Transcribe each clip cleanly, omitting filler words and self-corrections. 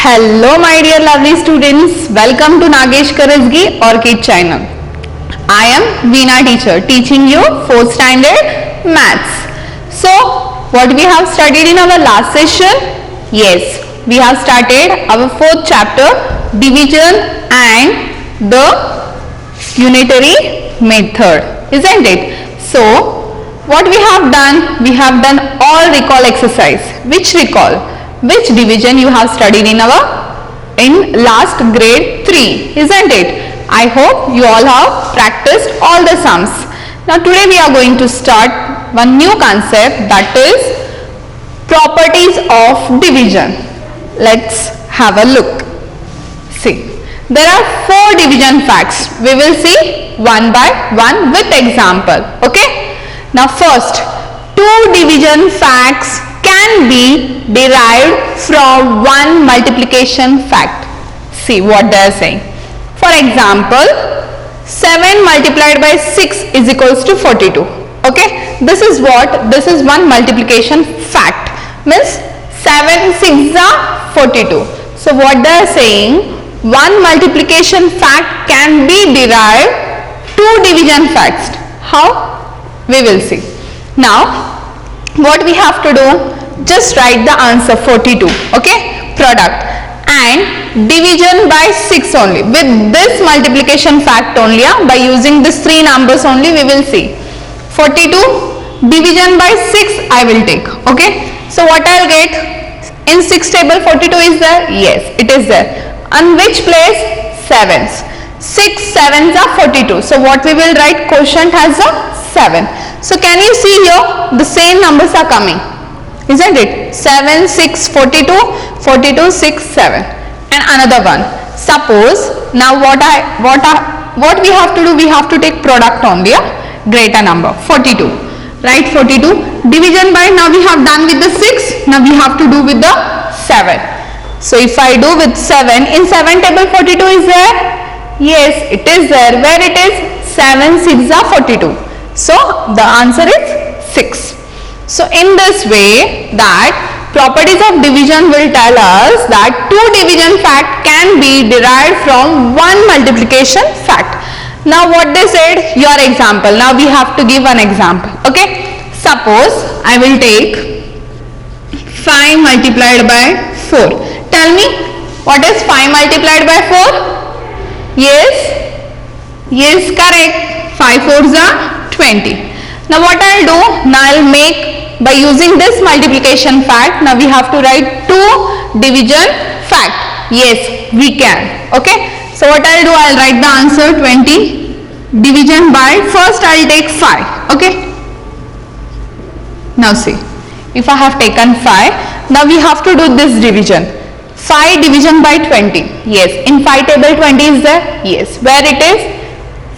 Hello my dear lovely students, welcome to Nagesh Karasgi Orchid channel. I am Veena teacher teaching you 4th standard maths. So what we have studied in our last session? Yes, we have started our 4th chapter, division and the unitary method, isn't it? So what we have done? We have done all recall exercise. Which recall? Which division you have studied in last grade 3, isn't it? I hope you all have practiced all the sums. Now today we are going to start one new concept, that is properties of division. Let's have a look. See, there are 4 division facts. We will see one by one with example. Okay. Now first, 2 division facts can be derived from one multiplication fact. See what they are saying. For example, 7 multiplied by 6 is equals to 42. Okay, this is what? This is one multiplication fact. Means 7 6 are 42. So what they are saying, one multiplication fact can be derived 2 division facts. How? We will see. Now what we have to do? Just write the answer 42, okay, product, and division by 6 only. With this multiplication fact only, by using these 3 numbers only, we will see 42 division by 6 I will take. Okay, so what I will get in 6 table? 42 is there? Yes, it is there. On which place? 7s. 6 7s are 42. So what we will write? Quotient has a 7. So can you see here the same numbers are coming, isn't it? 7 6 42, 42 6 7. And another one, suppose now what we have to do? We have to take product only, greater number 42, right? 42 division by, now we have done with the 6, now we have to do with the 7. So if I do with 7, in 7 table 42 is there? Yes, it is there. Where it is? 7 6 are 42. So the answer is 6. So in this way, that properties of division will tell us that 2 division fact can be derived from one multiplication fact. Now what they said, your example. Now we have to give an example. Okay, suppose I will take 5 multiplied by 4. Tell me, what is 5 multiplied by 4? Yes, correct. 5 4s are 20. Now what I will do? Now I will make, by using this multiplication fact, now we have to write 2 division fact. Yes, we can. Okay, so what I will do? I will write the answer 20 division by, first I will take 5. Okay, now see, if I have taken 5, now we have to do this division. 5 division by 20. Yes, in 5 table 20 is there? Yes, where it is?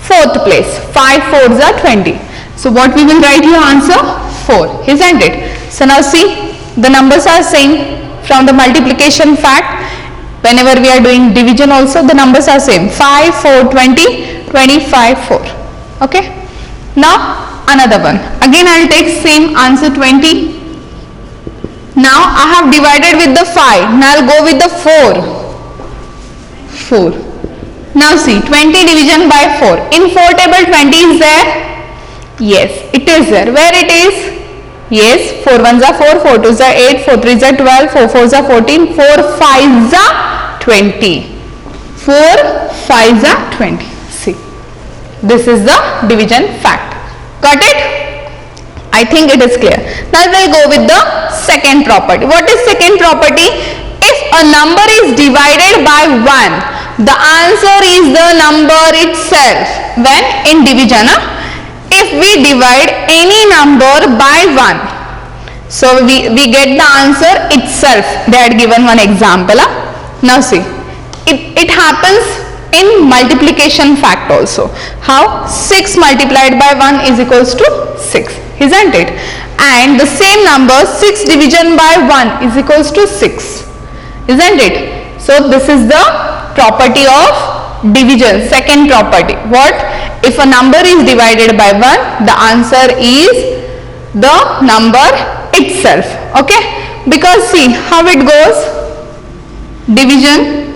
4th place. 5 4s are 20. So what we will write here? Answer 4, isn't it? So now see, the numbers are same from the multiplication fact. Whenever we are doing division also, the numbers are same. 5 4 20, 25 4. Okay, now another one. Again I will take same answer 20. Now I have divided with the 5. Now I will go with the 4. Now see, 20 division by 4. In 4 table 20 is there? Yes, it is there. Where it is? Yes, 4 1s are 4, 4 2s are 8, 4 3s are 12, 4 4s are 14, 4 5s are 20. 4 5s are 20. See, this is the division fact. Got it? I think it is clear. Now we will go with the second property. What is second property? If a number is divided by 1, the answer is the number itself. When in division, if we divide any number by 1, so we get the answer itself. They had given one example. Now see, it happens in multiplication fact also. How? 6 multiplied by 1 is equals to 6, isn't it? And the same number 6 division by 1 is equals to 6, isn't it? So this is the property of division, second property. What? If a number is divided by 1, the answer is the number itself. Okay, because see how it goes. division,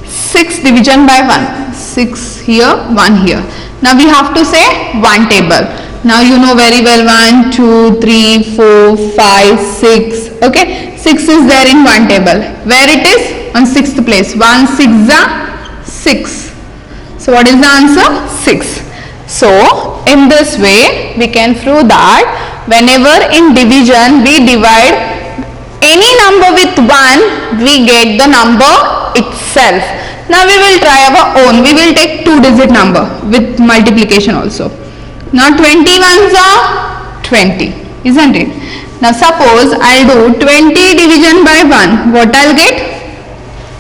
6 division by 1, 6 here, 1 here. Now we have to say one table. Now you know very well 1, 2, 3, 4, 5, 6. Okay, 6 is there in one table. Where it is? On 6th place. 1 6 6. So what is the answer? 6. So in this way we can prove that whenever in division we divide any number with 1, we get the number itself. Now we will try our own. We will take 2-digit number with multiplication also. Now 21s are 20, isn't it? Now suppose I'll do 20 division by 1. What I'll get?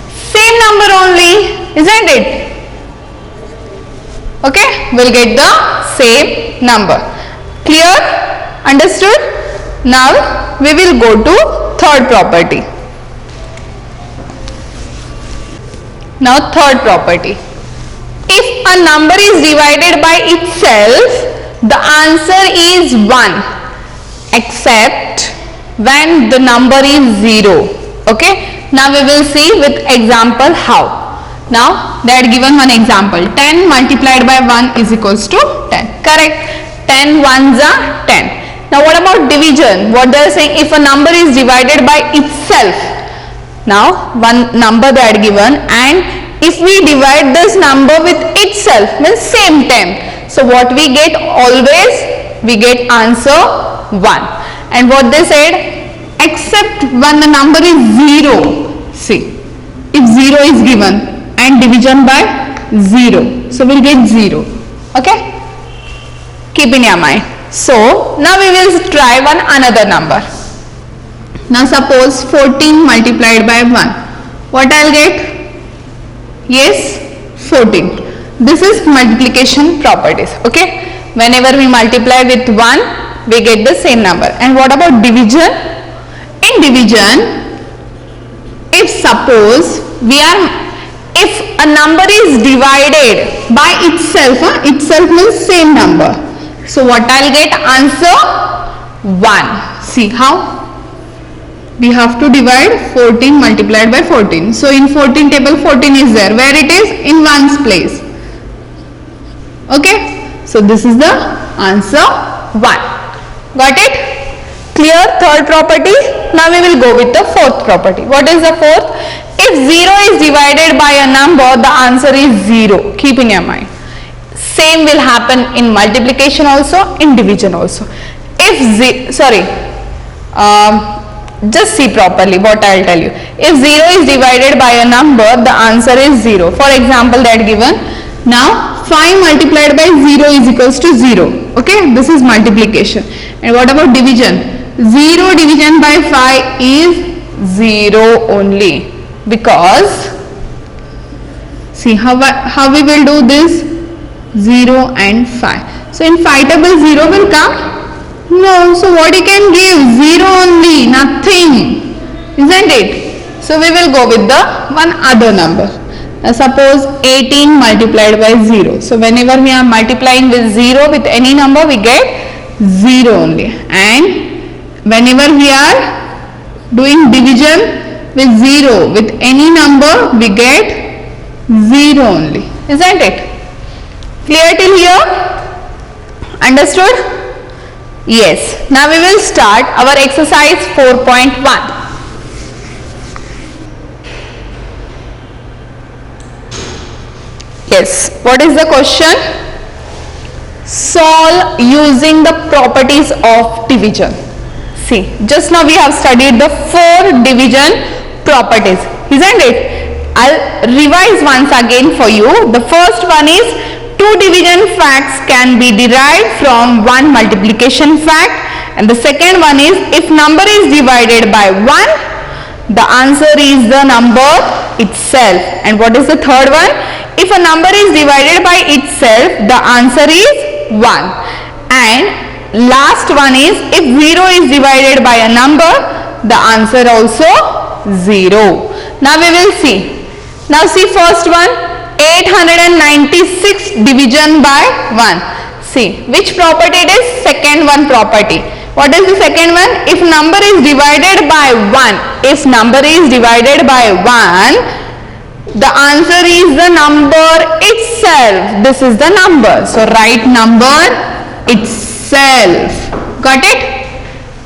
Same number only, isn't it? Okay, we'll get the same number. Clear? Understood? Now we will go to third property. Now third property. If a number is divided by itself, the answer is 1 except when the number is 0. Okay. Now we will see with example how. Now they had given one example. 10 multiplied by 1 is equals to 10. Correct. 10 ones are 10. Now what about division? What they are saying, if a number is divided by itself. Now one number they had given, and if we divide this number with itself, means same 10. So what we get always, we get answer 1. And what they said, except when the number is 0. See, if 0 is given and division by 0, so we'll get 0. Okay, keep in your mind. So now we will try one another number. Now suppose 14 multiplied by 1. What I'll get? Yes, 14. This is multiplication properties. Okay, whenever we multiply with 1, we get the same number. And what about division? In division, if suppose if a number is divided by itself, itself means same number. So what I'll get? Answer 1. See how? We have to divide 14 multiplied by 14. So in 14 table 14 is there. Where it is? In 1's place. Okay. So this is the answer 1. Got it? Clear? Third property. Now we will go with the fourth property. What is the fourth? If 0 is divided by a number, the answer is 0. Keep in your mind. Same will happen in multiplication also, in division also. If just see properly what I will tell you. If 0 is divided by a number, the answer is 0. For example, that given. Now 5 multiplied by 0 is equals to 0. Okay, this is multiplication. And what about division? 0 division by 5 is 0 only, because see how we will do this? 0 and 5. So in 5 table 0 will come? No. So what you can give? 0 only, nothing, isn't it? So we will go with the one other number. Now suppose 18 multiplied by 0. So whenever we are multiplying with 0 with any number, we get 0 only. And whenever we are doing division with 0 with any number, we get 0 only, isn't it? Clear till here? Understood? Yes. Now we will start our exercise 4.1. Yes. What is the question? Solve using the properties of division. See, just now we have studied the 4 division properties, isn't it? I'll revise once again for you. The first one is 2 division facts can be derived from 1 multiplication fact, and the second one is if number is divided by 1, the answer is the number itself. And what is the third one? If a number is divided by itself, the answer is 1. And last one is if 0 is divided by a number, the answer also 0. Now we will see. Now see first one. 896 division by 1. See, which property it is? Second one property. What is the second one? If number is divided by 1, if number is divided by 1, the answer is the number itself. This is the number. So write number itself. Got it?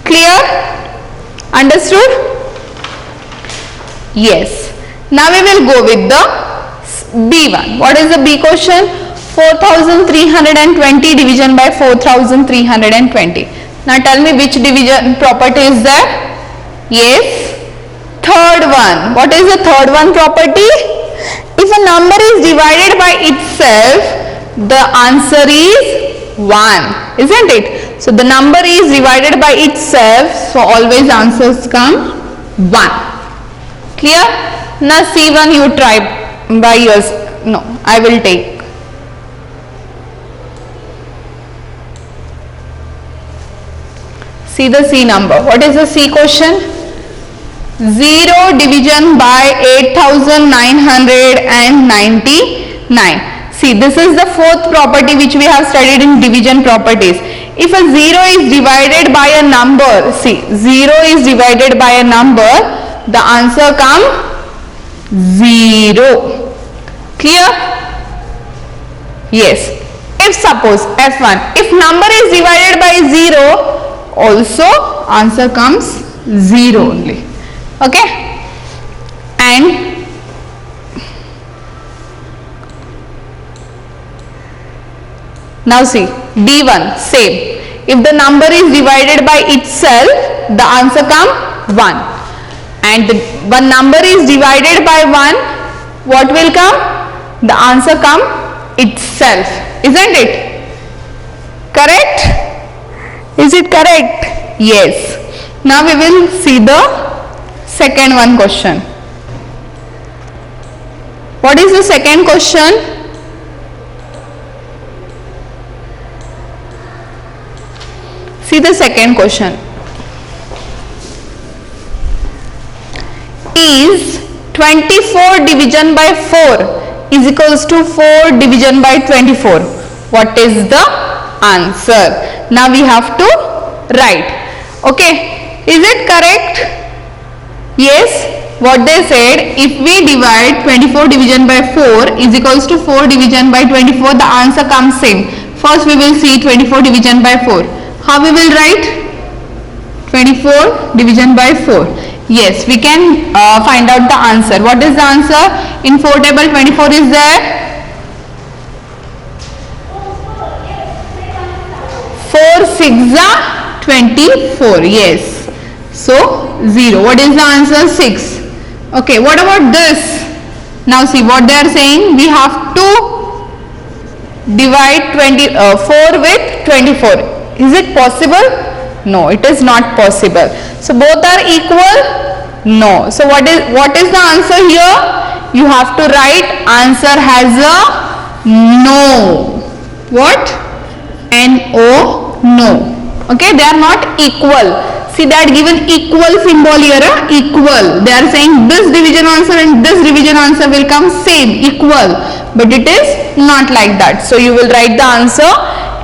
Clear? Understood? Yes. Now we will go with the B1. What is the B question? 4320 division by 4320. Now tell me which division property is that? Yes, third one. What is the third one property? If a number is divided by itself, the answer is 1, isn't it? So the number is divided by itself, so always answers come 1. Clear? Now C1 you try by yours. No, I will take. See the C number. What is the C question? 0 division by 8999. See, this is the fourth property which we have studied in division properties. If a 0 is divided by a number, see, 0 is divided by a number, the answer comes 0. Clear? Yes. If suppose F1, if number is divided by 0, also answer comes 0 only. Okay? And now see, D1, same. If the number is divided by itself, the answer comes 1. And one number is divided by 1, what will come? The answer comes itself. Isn't it? Correct? Is it correct? Yes. Now we will see the second one question. What is the second question? See the second question. Is 24 division by 4 is equals to 4 division by 24? What is the answer? Now we have to write. Okay, is it correct? Yes, what they said, if we divide 24 division by 4 is equals to 4 division by 24, the answer comes same. First we will see 24 division by 4. How we will write? 24 division by 4. Yes, we can find out the answer. What is the answer? In 4 table 24 is there? 4 6 are 24. Yes. So 0. What is the answer? 6. Okay. What about this? Now see what they are saying. We have to divide 4 with 24. Is it possible? No, it is not possible. So both are equal? No. So what is the answer here? You have to write answer has a no. What? N-O, no. Okay, they are not equal. See that given equal symbol here, equal. They are saying this division answer and this division answer will come same, equal. But it is not like that. So you will write the answer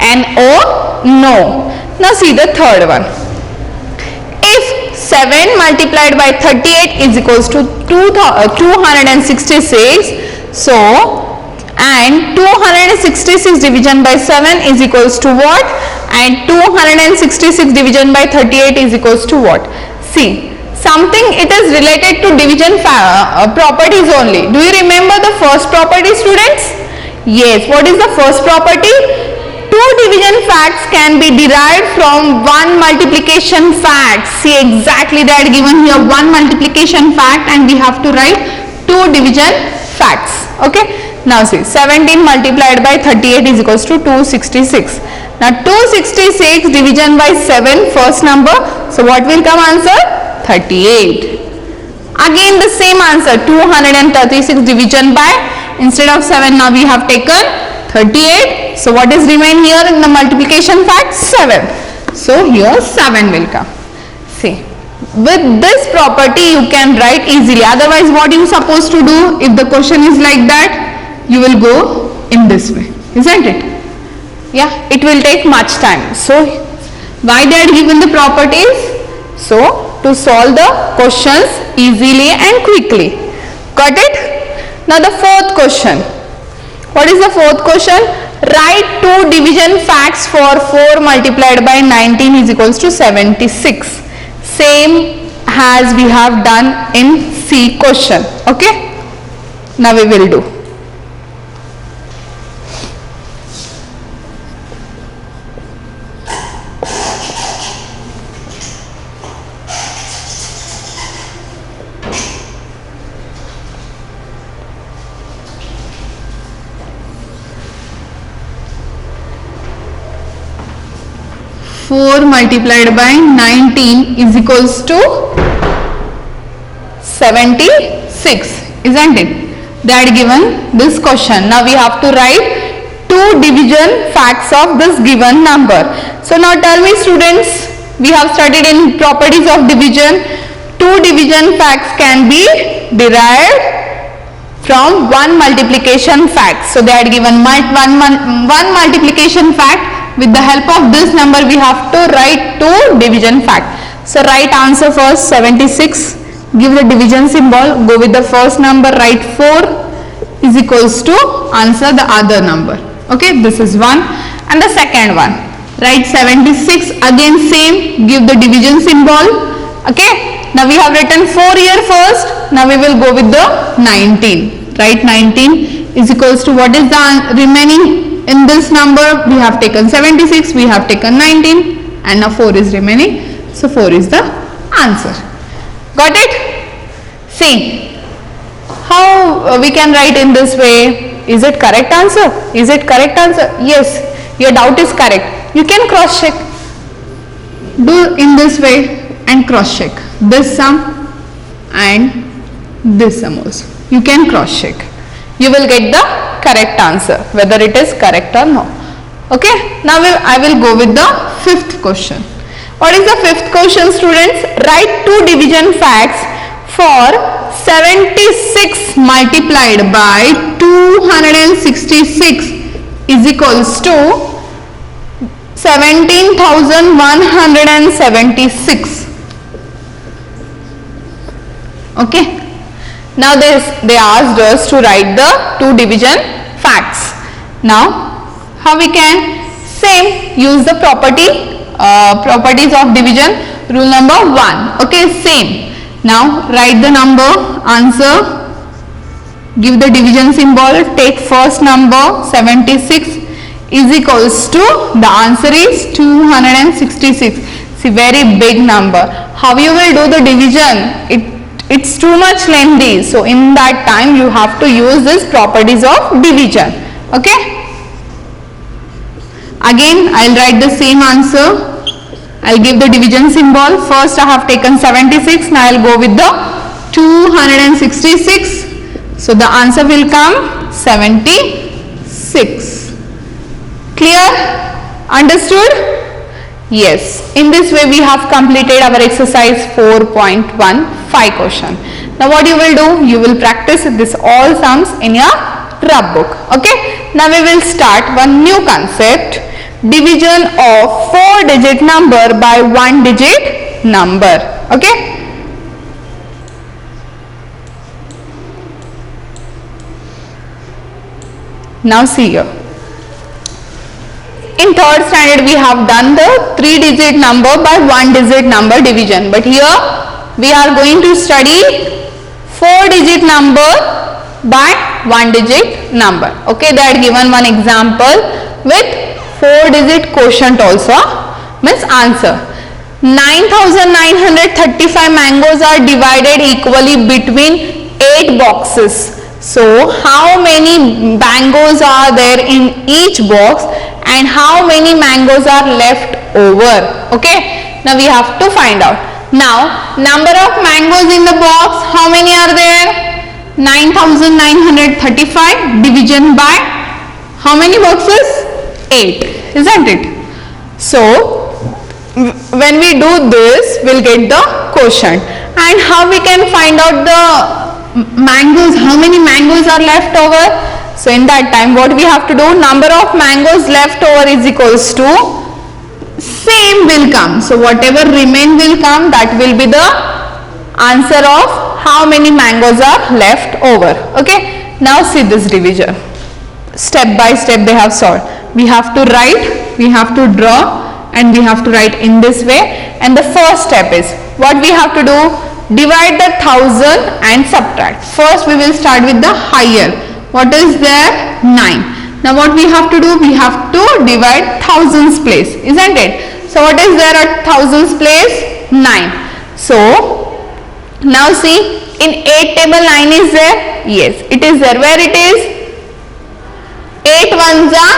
N-O, no. Now see the third one. If 7 multiplied by 38 is equals to 266, so and 266 division by 7 is equals to what? And 266 division by 38 is equals to what? See, something it is related to division properties only. Do you remember the first property, students? Yes, what is the first property? Two division facts can be derived from one multiplication fact. See, exactly they are given here one multiplication fact and we have to write two division facts. Okay. Now see, 17 multiplied by 38 is equals to 266. Now 266 division by 7, first number. So what will come answer? 38. Again the same answer, 236 division by, instead of 7 now we have taken 38. So what is remain here in the multiplication fact? 7. So here 7 will come. See, with this property you can write easily. Otherwise what you supposed to do if the question is like that? You will go in this way, isn't it? Yeah, it will take much time. So why they are given the properties? So to solve the questions easily and quickly. Got it? Now the fourth question. What is the fourth question? Write two division facts for 4 multiplied by 19 is equals to 76. Same as we have done in C question. Okay? Now we will do. Four multiplied by 19 is equals to 76, isn't it? They had given this question. Now we have to write two division facts of this given number. So now tell me students, we have studied in properties of division. Two division facts can be derived from one multiplication fact. So they had given one multiplication fact. With the help of this number we have to write two division fact. So write answer first 76, give the division symbol, go with the first number, write 4 is equals to answer the other number. Okay, this is one. And the second one, write 76, again same, give the division symbol. Okay, now we have written 4 here first, now we will go with the 19. Write 19 is equals to what is the remaining? In this number we have taken 76, we have taken 19 and now 4 is remaining. So 4 is the answer. Got it? See how we can write in this way. Is it correct answer? Is it correct answer? Yes, your doubt is correct. You can cross check. Do in this way and cross check. This sum and this sum also. You can cross check. You will get the correct answer, whether it is correct or no. Okay, now I will go with the fifth question. What is the fifth question, students? Write two division facts for 76 multiplied by 266 is equals to 17,176. Okay. Now they asked us to write the two division facts. Now how we can? Same, use the properties of division, rule number 1. Okay, same. Now write the number, answer, give the division symbol, take first number 76 is equals to, the answer is 266. See, very big number. How you will do the division? It's too much lengthy, so in that time you have to use this properties of division. Okay, again I'll write the same answer. I'll give the division symbol. First I have taken 76, now I'll go with the 266. So the answer will come 76. Clear? Understood? Yes, in this way we have completed our exercise 4.15 question. Now what you will do? You will practice this all sums in your rub book. Okay, now we will start one new concept, division of 4-digit number by 1-digit number. Okay, now see here. In 3rd standard we have done the 3-digit number by 1-digit number division, but here we are going to study 4-digit number by 1-digit number. Okay, they had given one example with 4-digit quotient also, means answer. 9,935 mangoes are divided equally between 8 boxes. So how many mangoes are there in each box and how many mangoes are left over? Okay, now we have to find out. Now number of mangoes in the box, how many are there? 9,935 division by how many boxes? 8, isn't it? So when we do this, we'll get the quotient. And how we can find out the mangoes, how many mangoes are left over? So in that time what we have to do, number of mangoes left over is equals to same will come. So whatever remain will come, that will be the answer of how many mangoes are left over. Okay, now see this division. Step by step they have solved. We have to write, we have to draw, and we have to write in this way. And the first step is, what we have to do, divide the 1000 and subtract. First we will start with the higher. What is there? 9. Now what we have to do, we have to divide thousands place, isn't it? So what is there at thousands place? 9. So now see, in 8 table 9 is there? Yes, it is there. Where it is? 8 ones are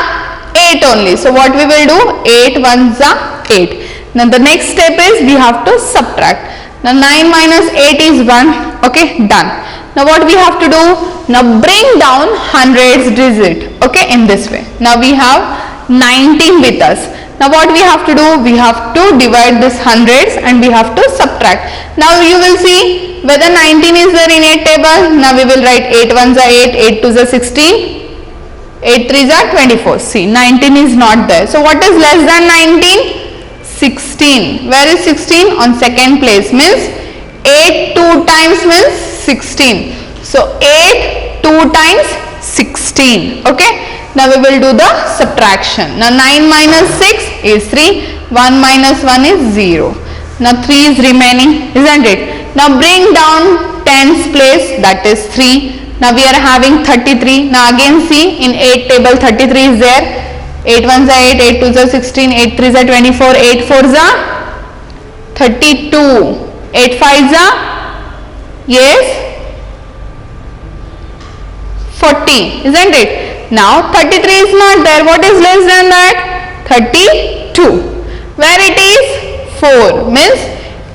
8 only. So what we will do? 8 ones are 8. Now the next step is we have to subtract. Now 9 minus 8 is 1. Okay, done. Now what we have to do? Now bring down hundreds digit. Okay, in this way. Now we have 19 with us. Now what we have to do? We have to divide this hundreds and we have to subtract. Now you will see whether 19 is there in 8 table. Now we will write 8 ones are 8, 8 twos are 16. 8 threes are 24. See, 19 is not there. So what is less than 19? 16. Where is 16? On second place. Means 8 2 times means 16. So 8 2 times 16. Okay. Now we will do the subtraction. Now 9 minus 6 is 3. 1 minus 1 is 0. Now 3 is remaining, isn't it? Now bring down tens place, that is 3. Now we are having 33. Now again see, in 8 table 33 is there. 8 ones are 8, 8 twos are 16, 8 threes are 24, 8 fours are 32, 8 fives are, yes, 40, isn't it? Now 33 is not there. What is less than that? 32. Where it is? 4. Means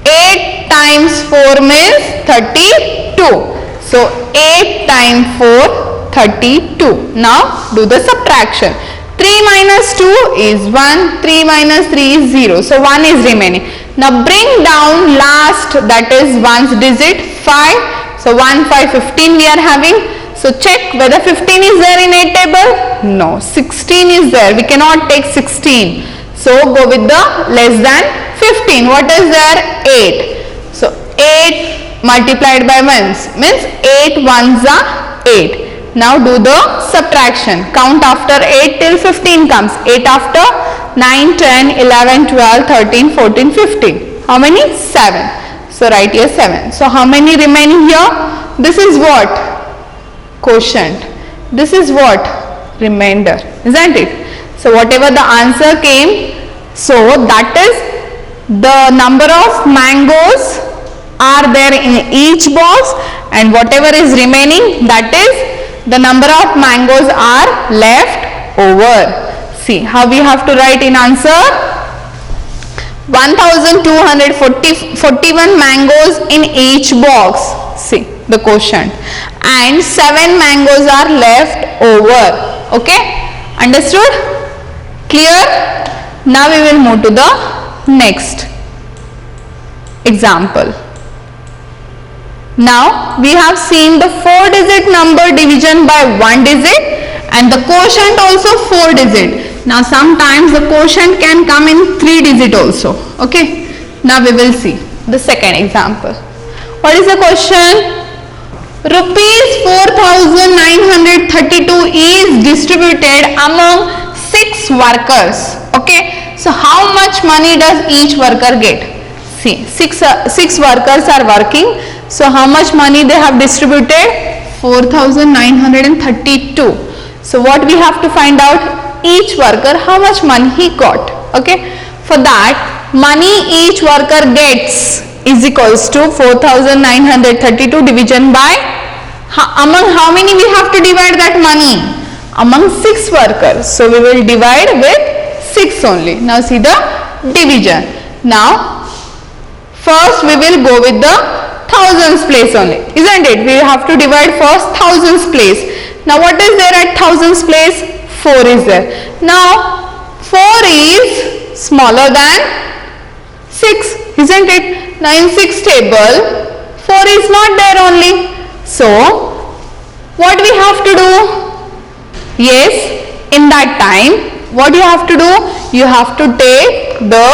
8 times 4 means 32. So 8 times 4, 32. Now do the subtraction. 3 minus 2 is 1. 3 minus 3 is 0. So 1 is remaining. Now bring down last, that is 1's digit, 5. So 1, 5, 15 we are having. So check whether 15 is there in 8 table. No, 16 is there. We cannot take 16. So go with the less than 15. What is there? 8. So 8 multiplied by 1s means 8 ones are 8. Now do the subtraction. Count after 8 till 15 comes. 8 after 9, 10, 11, 12, 13, 14, 15. How many? 7. So write here 7. So how many remaining here? This is what? Quotient. This is what? Remainder. Isn't it? So whatever the answer came, so that is the number of mangoes are there in each box, and whatever is remaining, that is the number of mangoes are left over. See how we have to write in answer. 1241 mangoes in each box. See the quotient, and 7 mangoes are left over. Okay, understood? Clear? Now we will move to the next example. Now we have seen the 4-digit number division by 1 digit and the quotient also 4 digit. Now sometimes the quotient can come in 3 digit also. Okay. Now we will see the second example. What is the question? Rupees 4,932 is distributed among 6 workers. Okay. So how much money does each worker get? See, 6 workers are working. So how much money they have distributed? 4,932. So what we have to find out? Each worker how much money he got. Okay. For that, money each worker gets is equals to 4,932 division by among how many we have to divide that money? Among 6 workers. So we will divide with 6 only. Now see the division. Now first we will go with the thousands place only, isn't it? We have to divide first thousands place. Now what is there at thousands place? 4 is there. Now 4 is smaller than 6, isn't it? Now in 6 table 4 is not there only. So what we have to do? Yes, in that time, what you have to do? You have to take the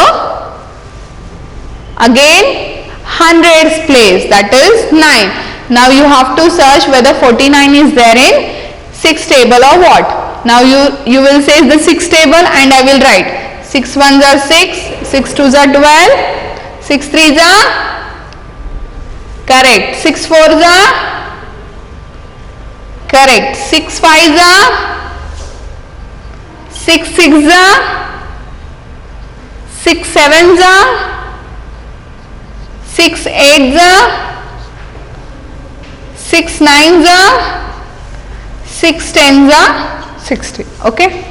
again hundreds place, that is 9. Now you have to search whether 49 is there in 6 table or what. Now you will say the 6 table and I will write 6 ones are 6, 6 twos are 12, 6 threes are correct, 6 fours are correct, 6 fives are 6 sixes are 6 sevens are 6 eights are 6 nines are 6 tens are 60. Okay.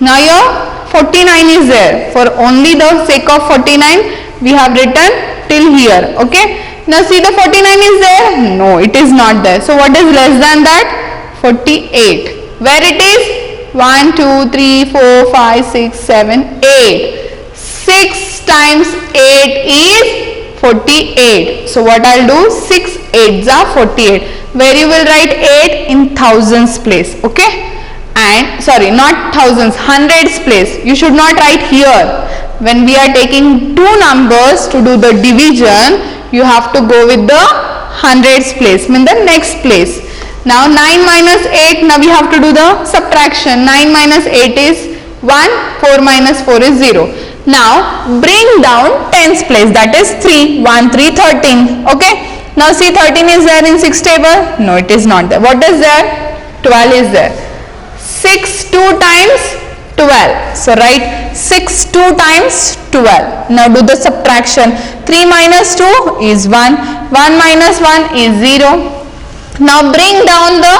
Now your 49 is there. For only the sake of 49 we have written till here. Okay. Now see the 49 is there? No, it is not there. So what is less than that? 48. Where it is? 1, 2, 3, 4, 5, 6, 7, 8. 6 times 8 is 48. So what I'll do? 6 8s are 48. Where you will write 8 in thousands place. Okay. And sorry, not thousands, hundreds place. You should not write here. When we are taking two numbers to do the division, you have to go with the hundreds place, mean the next place. Now 9 minus 8, now we have to do the subtraction. 9 minus 8 is 1, 4 minus 4 is 0. Now bring down tens place, that is 3, 1, 3, 13. Okay. Now see 13 is there in 6 table? No, it is not there. What is there? 12 is there. 6 2 times 12. So write 6 2 times 12. Now do the subtraction. 3 minus 2 is 1. 1 minus 1 is 0. Now bring down the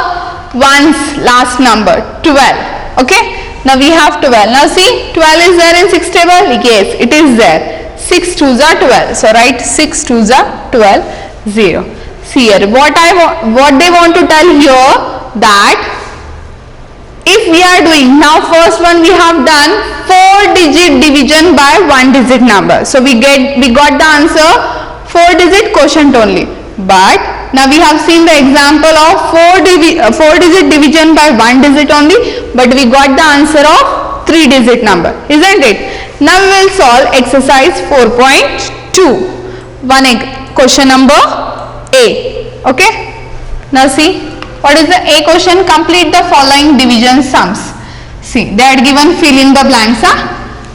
ones last number 12. Okay. Now we have 12. Now see 12 is there in 6 table? Yes, it is there. 6 2s are 12. So write 6 2s are 12. 0. See here what they want to tell here, that if we are doing, now first one we have done 4-digit division by 1-digit number. So we got the answer 4-digit quotient only. But now we have seen the example of 4-digit division by 1 digit only, but we got the answer of 3-digit number, isn't it? Now we will solve exercise 4.2. Question number A. Okay. Now see, what is the A question? Complete the following division sums. See, they had given fill in the blanks.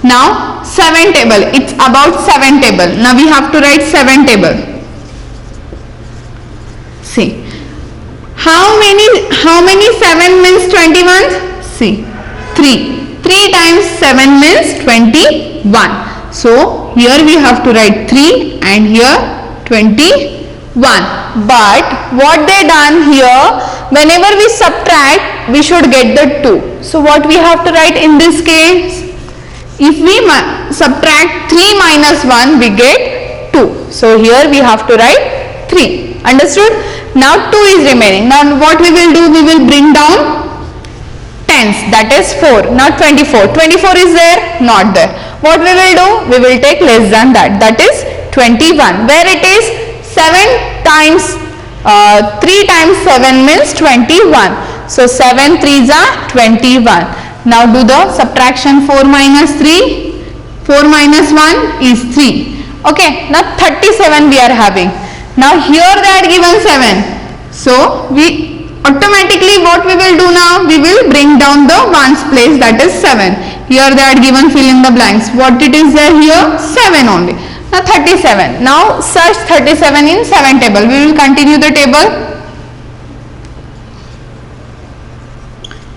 Now 7 table, it's about 7 table. Now we have to write 7 table. See, how many 7 means 21? See, 3. 3 times 7 means 21. So here we have to write 3 and here 21. But what they done here, whenever we subtract, we should get the 2. So what we have to write in this case? If we subtract 3 minus 1, we get 2. So here we have to write 3. Understood? Now 2 is remaining. Now what we will do? We will bring down tens, that is 4. Now 24. 24 is there? Not there. What we will do? We will take less than that, that is 21. Where it is? 7 times 3 times 7 means 21. So 7 3s are 21. Now do the subtraction. 4 minus 3. 4 minus 1 is 3. Okay. Now 37 we are having. Now here they are given 7. So we automatically what we will do now? We will bring down the ones place, that is 7. Here they are given fill in the blanks. What it is there here? 7 only. Now 37. Now search 37 in 7 table. We will continue the table.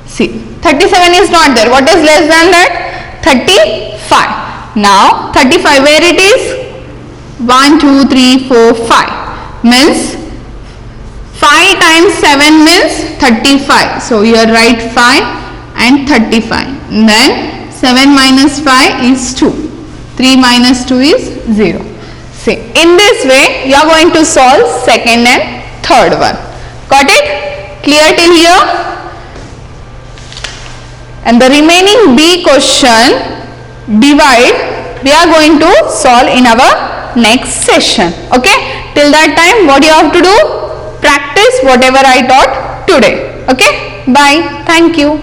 See, 37 is not there. What is less than that? 35. Now 35, where it is? 1, 2, 3, 4, 5. Means 5 times 7 means 35. So here write 5 and 35. And then 7 minus 5 is 2. 3 minus 2 is 0. See, in this way you are going to solve second and third one. Got it? Clear till here? And the remaining B question, divide, we are going to solve in our next session. Okay? Till that time, what you have to do? Practice whatever I taught today. Okay? Bye. Thank you.